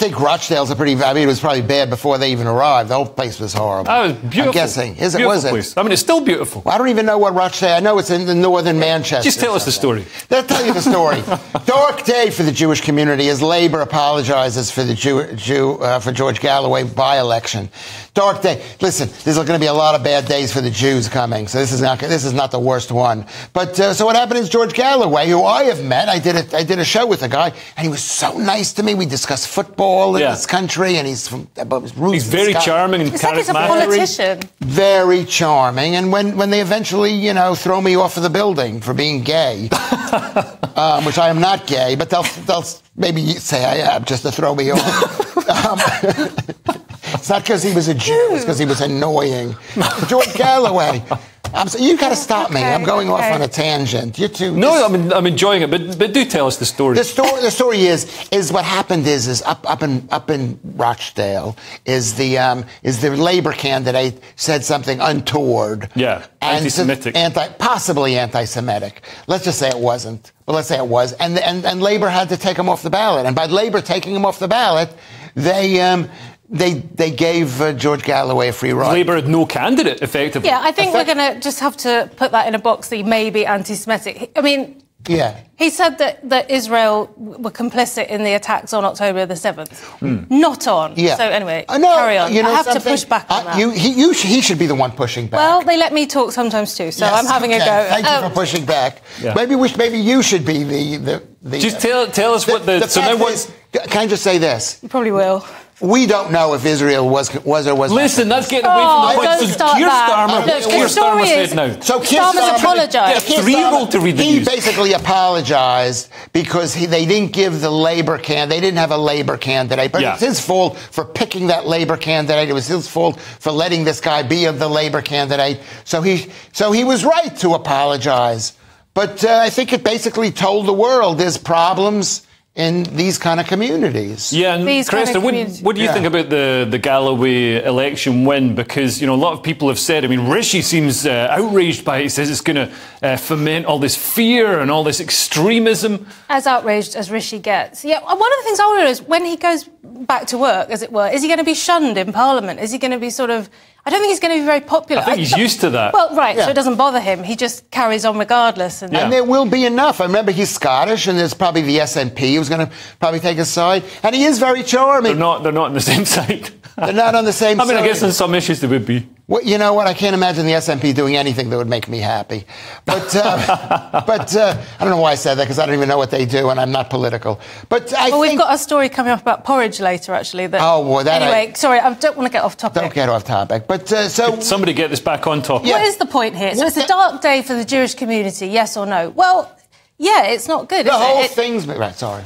think Rochdale's a pretty... I mean, it was probably bad before they even arrived. The whole place was horrible. Oh, it was beautiful. I'm guessing. Was place. it? I mean, it's still beautiful. Well, I don't even know what Rochdale... I know it's in the northern Manchester. Just tell us the story. They'll tell you the story. Dark day for the Jewish community as Labour apologises for the for George Galloway by-election. Dark day. Listen, there's going to be a lot of bad days for the Jews coming, so this is not the worst one. But so what happened is George Galloway, who I have met, I did a show with a guy, and he was so nice to me. We discussed football in this country, and he's from He's very charming and charismatic. He's like a politician. Very charming. And when they eventually, throw me off of the building for being gay, which I am not gay, but they'll maybe say I am just to throw me off. It's not because he was a Jew, it's because he was annoying. George Galloway. You got to stop me. I'm going off on a tangent. You too. No, I'm enjoying it, but do tell us the story. The story is what happened is up in Rochdale is the Labour candidate said something untoward. Yeah, anti-Semitic. Possibly anti-Semitic. Let's just say it wasn't. But let's say it was, and Labour had to take him off the ballot. And by Labour taking him off the ballot, they gave George Galloway a free ride. Labour had no candidate, effectively. Yeah, I think we're going to just have to put that in a box that he may be anti-Semitic. I mean, he said that Israel were complicit in the attacks on October the 7th. Not on. Yeah. So anyway, carry on. I have to push back on that. He should be the one pushing back. Well, they let me talk sometimes too, so I'm having a go. Thank you for pushing back. Yeah. Maybe you should be the Just tell us what the... Can I just say this? You probably will. We don't know if Israel was or was not. Listen, that's getting away from the point. Don't start that. Keir Starmer said no. So Starmer's apologised. Yeah, 3-year-old to read the news. He basically apologised because they didn't give the Labour candidate. They didn't have a Labour candidate. But it's his fault for picking that Labour candidate. It was his fault for letting this guy be the Labour candidate. So he was right to apologise. But I think it basically told the world there's problems in these kind of communities. Yeah, and Cresta, what do you think about the Galloway election win? Because, a lot of people have said, Rishi seems outraged by it. He says it's going to foment all this fear and all this extremism. As outraged as Rishi gets. Yeah, one of the things I wonder is, when he goes back to work, as it were, is he going to be shunned in Parliament? Is he going to be sort of... I don't think he's going to be very popular. I think he's used to that. Well, right, so it doesn't bother him. He just carries on regardless. And there will be enough. I remember he's Scottish, and there's probably the SNP who's going to probably take his side. And he is very charming. They're not on the same side. They're not on the same side. I guess on some issues they would be. Well, you know what? I can't imagine the SNP doing anything that would make me happy. But I don't know why I said that, because I don't even know what they do, and I'm not political. But we've got a story coming up about porridge later, actually. Anyway, sorry, I don't want to get off topic. Don't get off topic. But somebody get this back on topic. What is the point here? So it's a dark day for the Jewish community, yes or no? Well, yeah, it's not good. The whole thing's... Right, sorry.